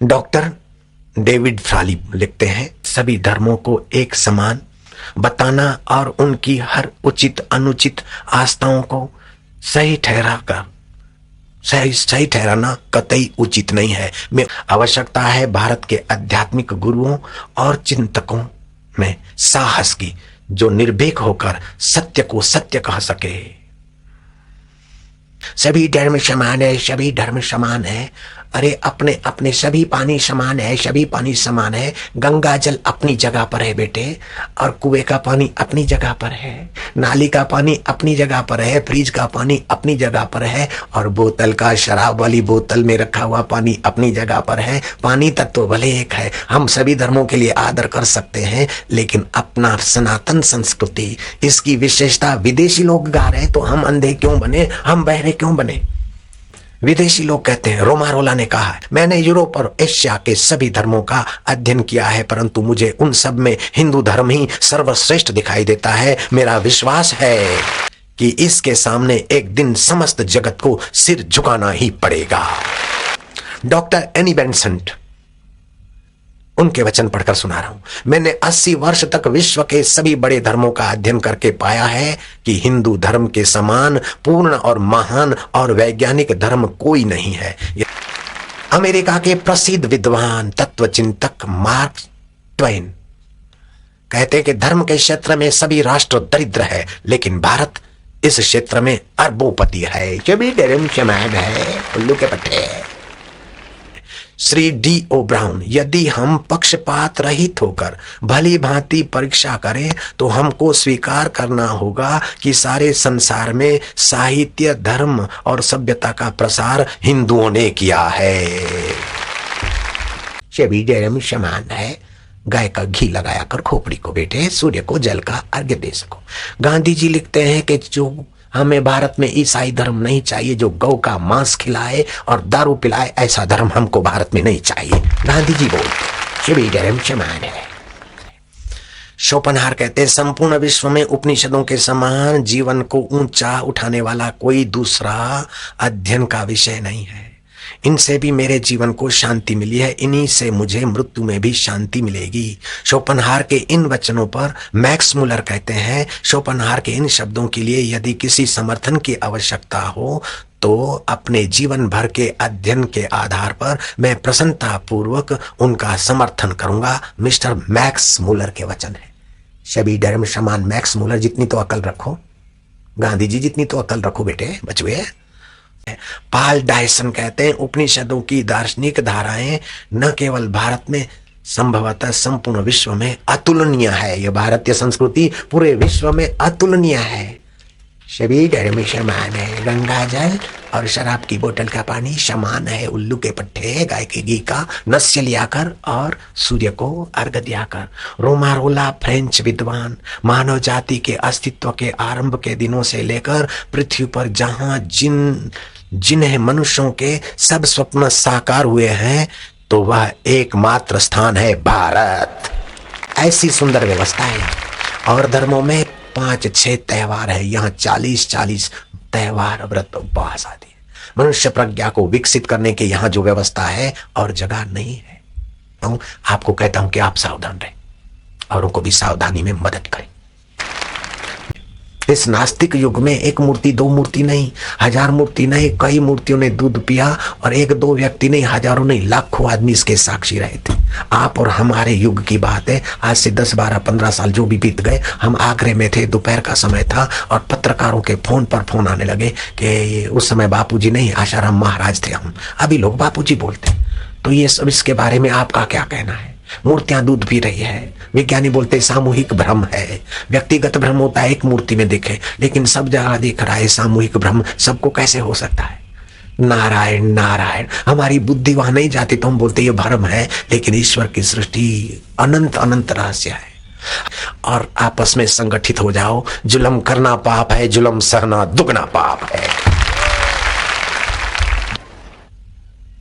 Doctor David फ्राली लिखते हैं, सभी धर्मों को एक समान बताना और उनकी हर उचित अनुचित आस्थाओं को सही ठहराना कतई उचित नहीं है। में आवश्यकता है भारत के आध्यात्मिक गुरुओं और चिंतकों में साहस की, जो निर्भीक होकर सत्य को सत्य कह सके। सभी धर्म समान है, सभी धर्म समान है। अरे अपने अपने सभी पानी समान है, सभी पानी समान है। गंगा जल अपनी जगह पर है बेटे, और कुएं का पानी अपनी जगह पर है, नाली का पानी अपनी जगह पर है, फ्रिज का पानी अपनी जगह पर है, और बोतल का शराब वाली बोतल में रखा हुआ पानी अपनी जगह पर है। पानी तत्व भले एक है। हम सभी धर्मों के लिए आदर कर सकते हैं, लेकिन अपना सनातन संस्कृति, इसकी विशेषता विदेशी लोग गा रहे हैं तो हम अंधे क्यों बने, हम बहरे क्यों बने? विदेशी लोग कहते हैं, रोमारोला ने कहा है, मैंने यूरोप और एशिया के सभी धर्मों का अध्ययन किया है, परंतु मुझे उन सब में हिंदू धर्म ही सर्वश्रेष्ठ दिखाई देता है। मेरा विश्वास है कि इसके सामने एक दिन समस्त जगत को सिर झुकाना ही पड़ेगा। डॉक्टर एनी बेसेंट, उनके वचन पढ़कर सुना रहा हूं। मैंने 80 वर्ष तक विश्व के सभी बड़े धर्मों का अध्ययन करके पाया है कि हिंदू धर्म के समान पूर्ण और महान और वैज्ञानिक धर्म कोई नहीं है। अमेरिका के प्रसिद्ध विद्वान तत्वचिंतक मार्क ट्वेन कहते हैं कि धर्म के क्षेत्र में सभी राष्ट्र दरिद्र है, लेकिन भारत इस क्षेत्र में अरबोपति है। सभी धर्म समान है, उल्लू के पट्टे। श्री डी ओ ब्राउन, यदि हम पक्षपात रहित होकर भली भांति परीक्षा करें तो हमको स्वीकार करना होगा कि सारे संसार में साहित्य, धर्म और सभ्यता का प्रसार हिंदुओं ने किया है। सभी धर्म समान है। गाय का घी लगाया कर खोपड़ी को बेटे, सूर्य को जल का अर्घ्य दे सको। गांधी जी लिखते हैं कि जो हमें भारत में ईसाई धर्म नहीं चाहिए, जो गौ का मांस खिलाए और दारू पिलाए, ऐसा धर्म हमको भारत में नहीं चाहिए। गांधी जी बोलते सभी धर्म समान है। शोपनहार कहते हैं, संपूर्ण विश्व में उपनिषदों के समान जीवन को ऊंचा उठाने वाला कोई दूसरा अध्ययन का विषय नहीं है। इनसे भी मेरे जीवन को शांति मिली है, इन्हीं से मुझे मृत्यु में भी शांति मिलेगी। शोपनहार के इन वचनों पर मैक्स मुलर कहते हैं, शोपनहार के इन शब्दों के लिए यदि किसी समर्थन की आवश्यकता हो तो अपने जीवन भर के अध्ययन के आधार पर मैं प्रसन्नता पूर्वक उनका समर्थन करूंगा। मिस्टर मैक्स मुलर के वचन है। सभी धर्म समान। मैक्स मुलर जितनी तो अकल रखो, गांधी जी जितनी तो अकल रखो बेटे, बचवे। पाल डायसन कहते हैं, उपनिषदों की दार्शनिक धाराएं न केवल भारत में संभवतः संपूर्ण विश्व में अतुलनीय है। यह भारतीय संस्कृति पूरे विश्व में अतुलनीय है। सभी धर्म समान है। गंगा जल और शराब की बोतल का पानी समान है। उल्लू के पट्टे, गाय के घी का नस्य लियाकर और सूर्य को अर्घ दियाकर। रोमारोला फ्रेंच विद्वान, मानव जाति के अस्तित्व के आरंभ के दिनों से लेकर पृथ्वी पर जहां जिन्हें मनुष्यों के सब स्वप्न साकार हुए हैं, तो वह एकमात्र स्थान है भारत। ऐसी सुंदर व्यवस्था है। और धर्मों में 5-6 त्योहार है, यहाँ 40-40 त्योहार, व्रत, उपवास आदि। मनुष्य प्रज्ञा को विकसित करने की यहाँ जो व्यवस्था है और जगह नहीं है। आपको कहता हूं कि आप सावधान रहें, औरों को भी सावधानी में मदद करें। इस नास्तिक युग में एक मूर्ति, 2 मूर्ति नहीं, 1000 मूर्ति नहीं, कई मूर्तियों ने दूध पिया और 1-2 व्यक्ति नहीं, हजारों नहीं, लाखों आदमी इसके साक्षी रहे थे। आप और हमारे युग की बात है। आज से 10, 12, 15 साल जो भी बीत गए, हम आगरे में थे, दोपहर का समय था और पत्रकारों के फोन पर फोन आने लगे कि उस समय बापूजी नहीं, आशाराम महाराज थे हम। अभी लोग बापूजी बोलते। तो ये सब, इसके बारे में आपका क्या कहना है? मूर्तियां दूध पी रही है। विज्ञानी बोलते सामूहिक भ्रम है। व्यक्तिगत भ्रम होता है, एक मूर्ति में दिखे, लेकिन सब जगह दिख रहा है सामूहिक भ्रम। सबको कैसे हो सकता है? नारायण नारायण। हमारी बुद्धि वहां नहीं जाती तो हम बोलते ये भ्रम है, लेकिन ईश्वर की सृष्टि अनंत अनंत रहस्य है। और आपस में संगठित हो जाओ। जुल्म करना पाप है, जुल्म सहना दुगना पाप है।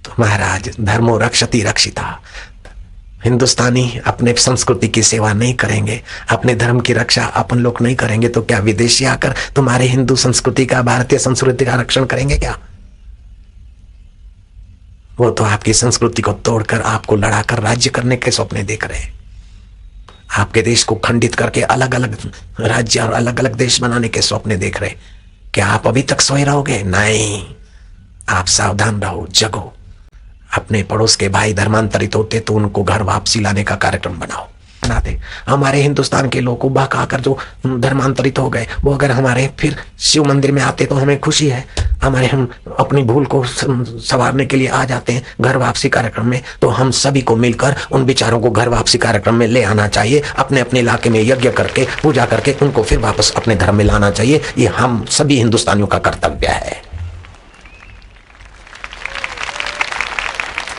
तो महाराज, धर्मो रक्षति रक्षिता। हिंदुस्तानी अपने संस्कृति की सेवा नहीं करेंगे, अपने धर्म की रक्षा अपन लोग नहीं करेंगे, तो क्या विदेशी आकर तुम्हारे हिंदू संस्कृति का, भारतीय संस्कृति का रक्षण करेंगे क्या? वो तो आपकी संस्कृति को तोड़कर आपको लड़ाकर राज्य करने के सपने देख रहे हैं, आपके देश को खंडित करके अलग अलग राज्य और अलग अलग देश बनाने के सपने देख रहे हैं। क्या आप अभी तक सोए रहोगे? नहीं, आप सावधान रहो, जगो। अपने पड़ोस के भाई धर्मांतरित होते तो उनको घर वापसी लाने का कार्यक्रम बनाओ, बनाते। हमारे हिंदुस्तान के लोग को बहकाकर जो धर्मांतरित हो गए, वो अगर हमारे फिर शिव मंदिर में आते तो हमें खुशी है। हमारे हम अपनी भूल को संवारने के लिए आ जाते हैं घर वापसी कार्यक्रम में, तो हम सभी को मिलकर उन विचारों को घर वापसी कार्यक्रम में ले आना चाहिए। अपने अपने इलाके में यज्ञ करके पूजा करके उनको फिर वापस अपने धर्म में लाना चाहिए। ये हम सभी हिंदुस्तानियों का कर्तव्य है।